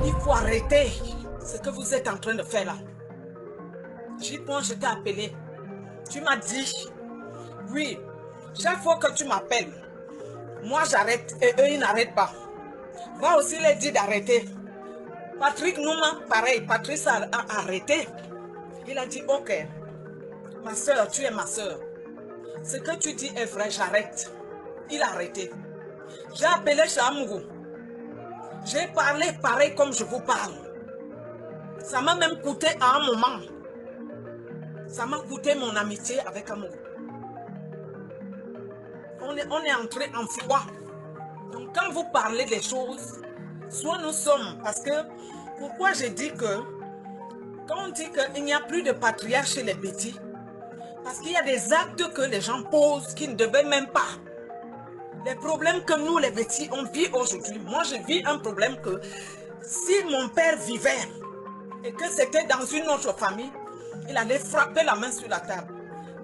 Il faut arrêter ce que vous êtes en train de faire là. Jipon, je t'ai appelé. Tu m'as dit, oui, chaque fois que tu m'appelles, moi j'arrête et eux ils n'arrêtent pas. Va aussi les dire d'arrêter. Patrick Nouma, pareil, Patrice a arrêté. Il a dit, ok, ma soeur, tu es ma soeur. Ce que tu dis est vrai, j'arrête. Il a arrêté. J'ai appelé Chamougou. J'ai parlé pareil comme je vous parle. Ça m'a même coûté à un moment. Ça m'a coûté mon amitié avec Amougou. On est entré en froid. Donc quand vous parlez des choses, soit nous sommes, parce que, pourquoi j'ai dit que, quand on dit qu'il n'y a plus de patriarche chez les bêtis, parce qu'il y a des actes que les gens posent qui ne devaient même pas. Les problèmes que nous, les bêtis, on vit aujourd'hui. Moi, je vis un problème que si mon père vivait et que c'était dans une autre famille, il allait frapper la main sur la table.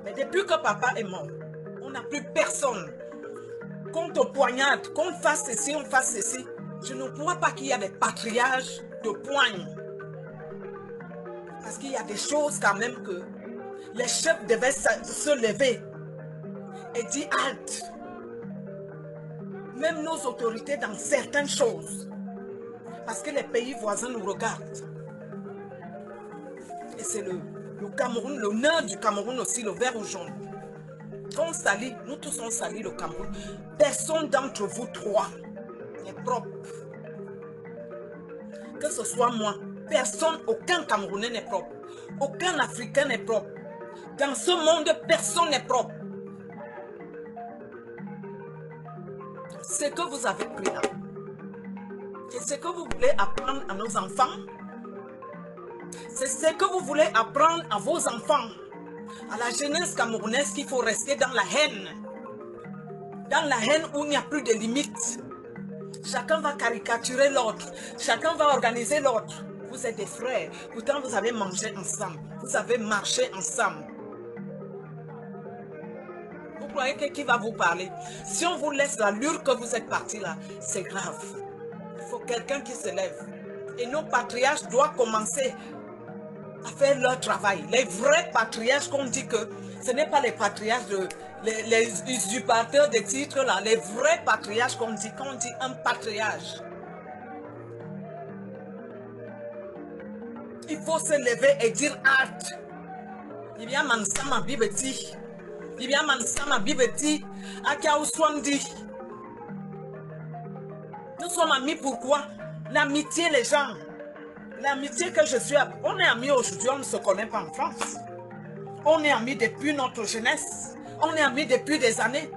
Mais depuis que papa est mort, on n'a plus personne. Qu'on te poignarde, qu'on fasse ceci, on fasse ceci. Je ne crois pas qu'il y a des patriarches de poigne. Parce qu'il y a des choses quand même que les chefs devaient se lever et dire halte. Même nos autorités dans certaines choses. Parce que les pays voisins nous regardent. Et c'est le Cameroun, l'honneur du Cameroun aussi, le vert ou jaune. Quand on salit, nous tous on salit le Cameroun. Personne d'entre vous trois n'est propre. Que ce soit moi, personne, aucun Camerounais n'est propre. Aucun Africain n'est propre. Dans ce monde, personne n'est propre. Ce que vous avez pris là, c'est ce que vous voulez apprendre à nos enfants. C'est ce que vous voulez apprendre à vos enfants. À la jeunesse camerounaise qu'il faut rester dans la haine. Dans la haine où il n'y a plus de limites. Chacun va caricaturer l'autre. Chacun va organiser l'autre. Vous êtes des frères. Pourtant, vous avez mangé ensemble. Vous avez marché ensemble. Vous croyez que qui va vous parler? Si on vous laisse l'allure que vous êtes parti là, c'est grave. Il faut quelqu'un qui se lève. Et nos patriarches doivent commencer à faire leur travail. Les vrais patriarches qu'on dit que ce n'est pas les patriarches, les usurpateurs des titres là, les vrais patriarches qu'on dit, quand on dit un patriarche. Il faut se lever et dire hâte. Il y a Mansama Bibeti. Il y a Mansama Bibeti. Akaouswandi. Nous sommes amis pourquoi? L'amitié, les gens. L'amitié que je suis, on est amis aujourd'hui, on ne se connaît pas en France. On est amis depuis notre jeunesse. On est amis depuis des années.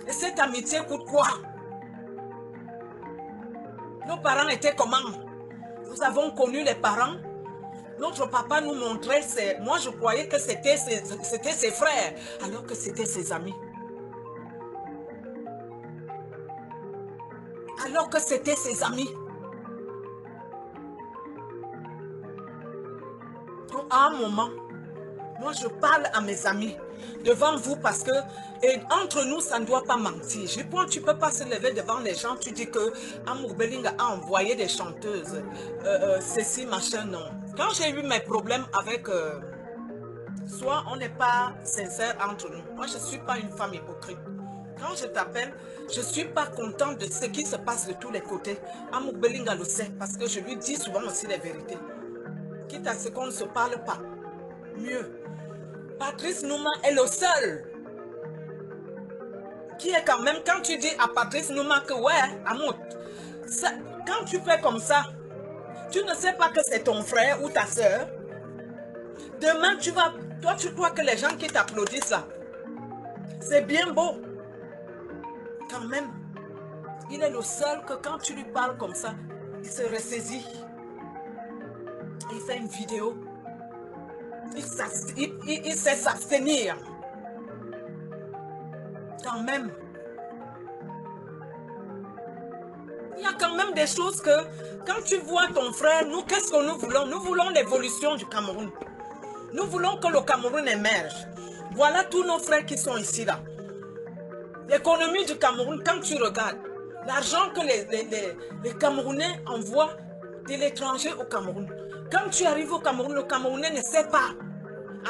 Et cette amitié coûte quoi? Nos parents étaient comment? Nous avons connu les parents. Notre papa nous montrait, moi je croyais que c'était ses frères, alors que c'était ses amis. Alors que c'était ses amis. Donc, à un moment, moi je parle à mes amis devant vous parce que entre nous ça ne doit pas mentir. Je pense que tu ne peux pas se lever devant les gens, tu dis que Amour Belinga a envoyé des chanteuses, ceci, machin, non. Quand j'ai eu mes problèmes avec, soit on n'est pas sincère entre nous. Moi je ne suis pas une femme hypocrite. Quand je t'appelle, je ne suis pas contente de ce qui se passe de tous les côtés. Amour Belinga le sait parce que je lui dis souvent aussi les vérités. Quitte à ce qu'on ne se parle pas. Mieux. Patrice Nouma est le seul qui est quand même, quand tu dis à Patrice Nouma que ouais, Amour, quand tu fais comme ça, tu ne sais pas que c'est ton frère ou ta soeur. Demain, toi tu crois que les gens qui t'applaudissent là, c'est bien beau. Quand même, il est le seul que quand tu lui parles comme ça, il se ressaisit. Il fait une vidéo. Il sait s'abstenir. Quand même. Il y a quand même des choses que, quand tu vois ton frère, nous, qu'est-ce que nous voulons? Nous voulons l'évolution du Cameroun. Nous voulons que le Cameroun émerge. Voilà tous nos frères qui sont ici là. L'économie du Cameroun, quand tu regardes, l'argent que les Camerounais envoient de l'étranger au Cameroun. Quand tu arrives au Cameroun, le Camerounais ne sait pas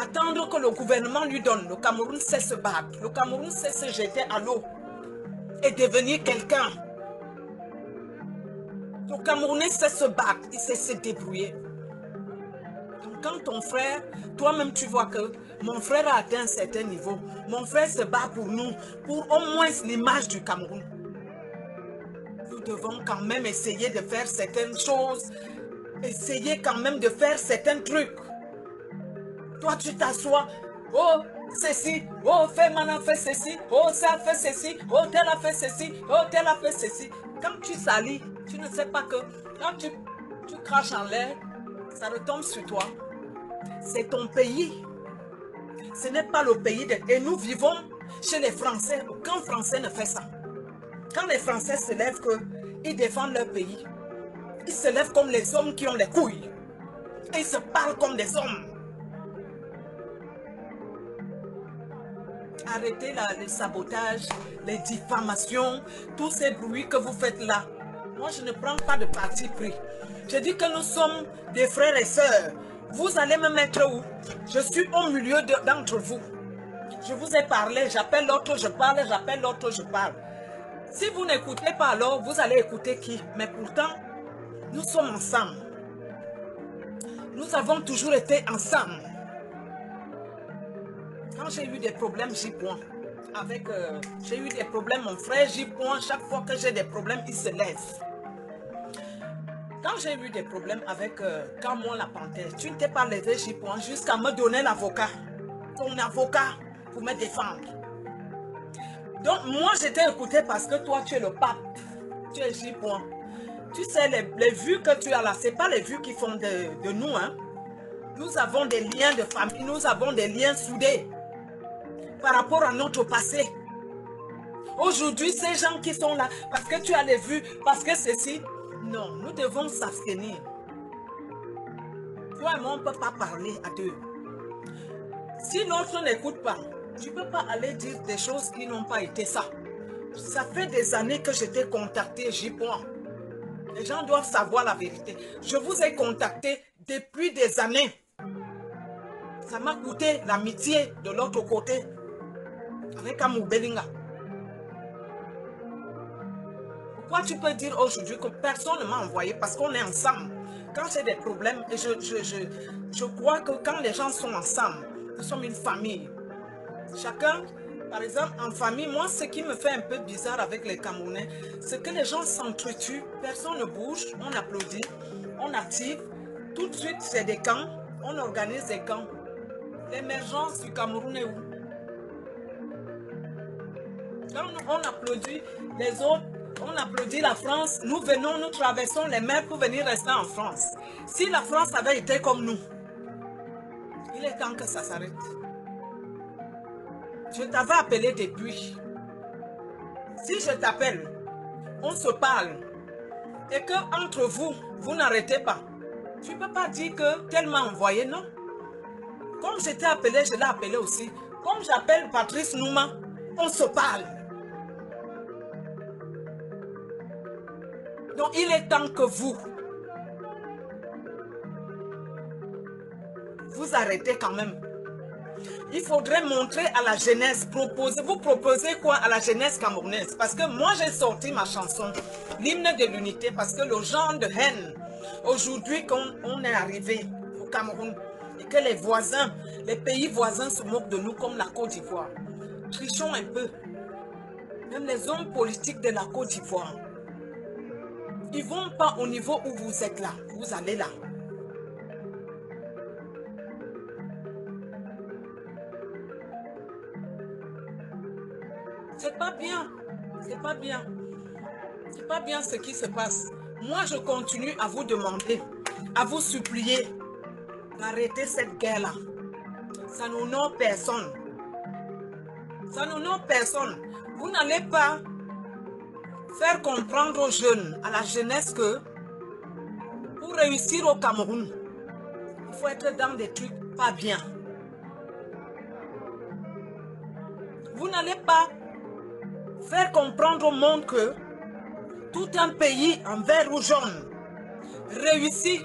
attendre que le gouvernement lui donne. Le Cameroun sait se battre. Le Cameroun sait se jeter à l'eau et devenir quelqu'un. Le Camerounais sait se battre, il sait se débrouiller. Donc quand ton frère, toi-même tu vois que mon frère a atteint un certain niveau, mon frère se bat pour nous, pour au moins l'image du Cameroun. Nous devons quand même essayer de faire certaines choses, essayer quand même de faire certains trucs. Toi tu t'assois, oh ceci, oh fais maintenant fait ceci, oh ça fait ceci, oh tel a fait ceci, oh tel a fait ceci. Quand tu salis, tu ne sais pas que quand tu craches en l'air, ça retombe sur toi. C'est ton pays. Ce n'est pas le pays de... Et nous vivons chez les Français. Aucun Français ne fait ça. Quand les Français se lèvent, ils défendent leur pays. Ils se lèvent comme les hommes qui ont les couilles. Et ils se parlent comme des hommes. Arrêtez le sabotage, les diffamations, tous ces bruits que vous faites là. Moi, je ne prends pas de parti pris. Je dis que nous sommes des frères et sœurs. Vous allez me mettre où? Je suis au milieu d'entre vous. Je vous ai parlé, j'appelle l'autre, je parle, j'appelle l'autre, je parle. Si vous n'écoutez pas alors, vous allez écouter qui? Mais pourtant, nous sommes ensemble. Nous avons toujours été ensemble. Quand j'ai eu des problèmes, j'y pointe. J'ai eu des problèmes, mon frère, j'y pointe. Chaque fois que j'ai des problèmes, il se lève. Quand j'ai eu des problèmes avec Camon la Panthère, tu ne t'es pas levé, j'y pointe, jusqu'à me donner l'avocat. Ton avocat pour me défendre. Donc, moi, j'étais écouté parce que toi, tu es le pape. Tu es j'y pointe. Tu sais, les vues que tu as là, ce n'est pas les vues qui font de nous. Hein. Nous avons des liens de famille, nous avons des liens soudés par rapport à notre passé. Aujourd'hui, ces gens qui sont là, parce que tu as les vues, parce que ceci, non, nous devons s'abstenir. Toi et moi, on ne peut pas parler à deux. Si l'autre n'écoute pas, tu ne peux pas aller dire des choses qui n'ont pas été ça. Ça fait des années que je t'ai contacté, j'y pointe. Les gens doivent savoir la vérité. Je vous ai contacté depuis des années. Ça m'a coûté l'amitié de l'autre côté. Avec Amou Belinga. Pourquoi tu peux dire aujourd'hui que personne ne m'a envoyé parce qu'on est ensemble? Quand j'ai des problèmes, et je crois que quand les gens sont ensemble, nous sommes une famille. Chacun, par exemple, en famille, moi, ce qui me fait un peu bizarre avec les Camerounais, c'est que les gens s'entretuent, personne ne bouge, on applaudit, on active. Tout de suite, c'est des camps, on organise des camps. L'émergence du Cameroun est où? Quand on applaudit les autres, on applaudit la France, nous venons, nous traversons les mers pour venir rester en France. Si la France avait été comme nous, il est temps que ça s'arrête. Je t'avais appelé depuis. Si je t'appelle, on se parle, et que entre vous, vous n'arrêtez pas, tu ne peux pas dire que tel m'a envoyé, non? Comme je t'ai appelé, je l'ai appelé aussi. Comme j'appelle Patrice Nouma, on se parle. Donc il est temps que vous arrêtez quand même. Il faudrait montrer à la jeunesse, vous proposez quoi à la jeunesse camerounaise? Parce que moi j'ai sorti ma chanson, l'hymne de l'unité, parce que le genre de haine, aujourd'hui qu'on est arrivé au Cameroun, et que les voisins, les pays voisins se moquent de nous comme la Côte d'Ivoire. Trichons un peu. Même les hommes politiques de la Côte d'Ivoire, ils ne vont pas au niveau où vous êtes là, vous allez là. C'est pas bien, c'est pas bien. C'est pas bien ce qui se passe. Moi, je continue à vous demander, à vous supplier d'arrêter cette guerre-là. Ça n'honore personne. Ça n'honore personne. Vous n'allez pas faire comprendre aux jeunes, à la jeunesse que pour réussir au Cameroun, il faut être dans des trucs pas bien. Vous n'allez pas faire comprendre au monde que tout un pays en vert ou jaune, réussi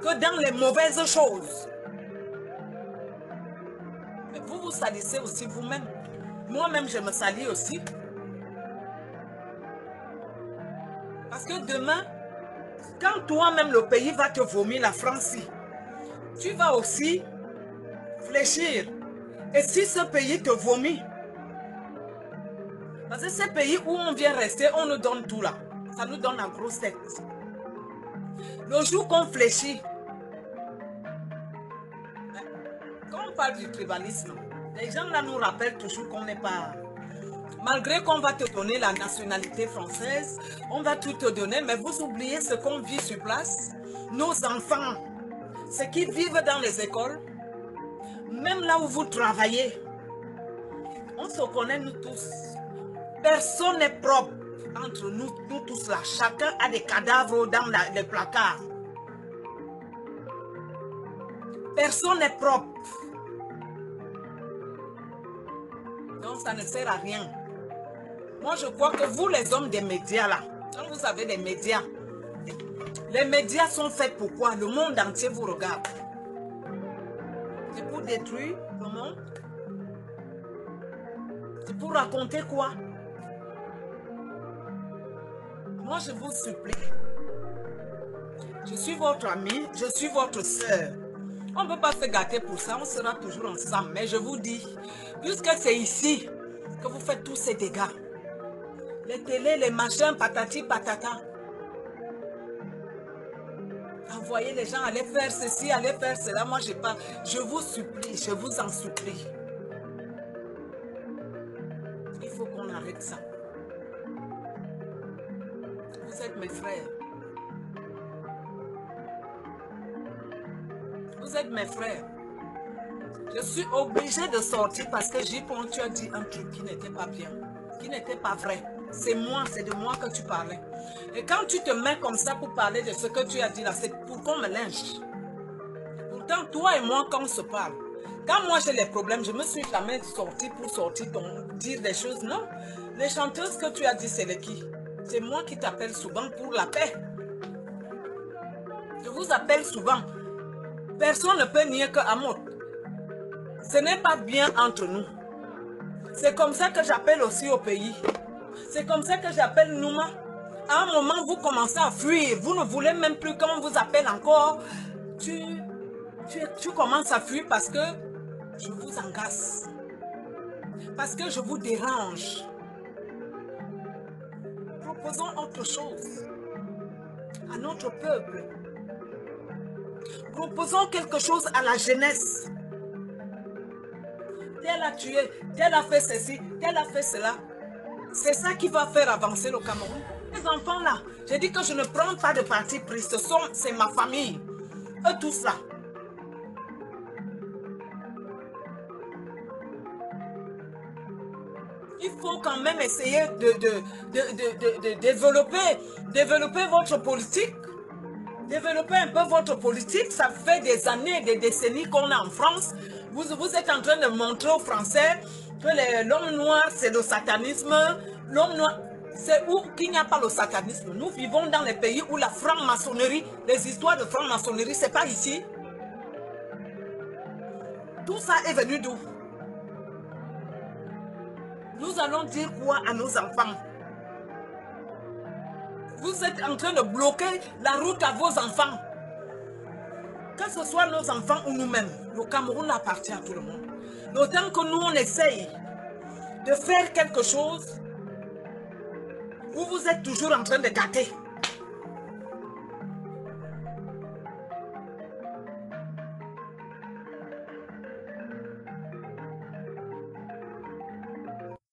que dans les mauvaises choses. Mais vous vous salissez aussi vous-même. Moi-même, je me salis aussi. Parce que demain, quand toi-même le pays va te vomir la Francie, tu vas aussi fléchir. Et si ce pays te vomit, parce que ces pays où on vient rester, on nous donne tout là. Ça nous donne la grosse tête. Le jour qu'on fléchit, quand on parle du tribalisme, les gens là nous rappellent toujours qu'on n'est pas... Malgré qu'on va te donner la nationalité française, on va tout te donner, mais vous oubliez ce qu'on vit sur place. Nos enfants, ceux qui vivent dans les écoles, même là où vous travaillez, on se connaît nous tous. Personne n'est propre entre nous tous là. Chacun a des cadavres dans les placards. Personne n'est propre. Donc ça ne sert à rien. Moi je crois que vous les hommes des médias là, quand vous avez des médias, les médias sont faits pour quoi? Le monde entier vous regarde. C'est pour détruire le monde. C'est pour raconter quoi? Moi, je vous supplie. Je suis votre amie, je suis votre soeur. On ne peut pas se gâter pour ça, on sera toujours ensemble. Mais je vous dis, puisque c'est ici que vous faites tous ces dégâts, les télés, les machins, patati, patata, envoyez les gens aller faire ceci, aller faire cela. Moi, je pas. Je vous supplie, je vous en supplie. Il faut qu'on arrête ça. Vous êtes mes frères. Vous êtes mes frères. Je suis obligée de sortir parce que J-Pon, tu as dit un truc qui n'était pas bien, qui n'était pas vrai. C'est moi, c'est de moi que tu parlais. Et quand tu te mets comme ça pour parler de ce que tu as dit là, c'est pour qu'on me lynche. Pourtant, toi et moi, quand on se parle, quand moi j'ai les problèmes, je me suis jamais sortie pour dire des choses. Non, les chanteuses que tu as dit, c'est les qui? C'est moi qui t'appelle souvent pour la paix. Je vous appelle souvent. Personne ne peut nier que Amot, ce n'est pas bien entre nous. C'est comme ça que j'appelle aussi au pays. C'est comme ça que j'appelle Nouma. À un moment, vous commencez à fuir. Vous ne voulez même plus qu'on vous appelle encore. Tu commences à fuir parce que je vous agace. Parce que je vous dérange. Proposons autre chose à notre peuple. Proposons quelque chose à la jeunesse. Tel a tué, tel a fait ceci, tel a fait cela. C'est ça qui va faire avancer le Cameroun. Les enfants là, j'ai dit que je ne prends pas de parti pris. C'est ma famille. Eux tous là. Il faut quand même essayer de développer votre politique. Développer un peu votre politique. Ça fait des années, des décennies qu'on a en France. Vous êtes en train de montrer aux Français que l'homme noir, c'est le satanisme. L'homme noir, c'est où qu'il n'y a pas le satanisme. Nous vivons dans les pays où la franc-maçonnerie, les histoires de franc-maçonnerie, c'est pas ici. Tout ça est venu d'où? Nous allons dire quoi à nos enfants? Vous êtes en train de bloquer la route à vos enfants. Que ce soit nos enfants ou nous-mêmes, le Cameroun appartient à tout le monde. D'autant que nous, on essaye de faire quelque chose où vous êtes toujours en train de gâter.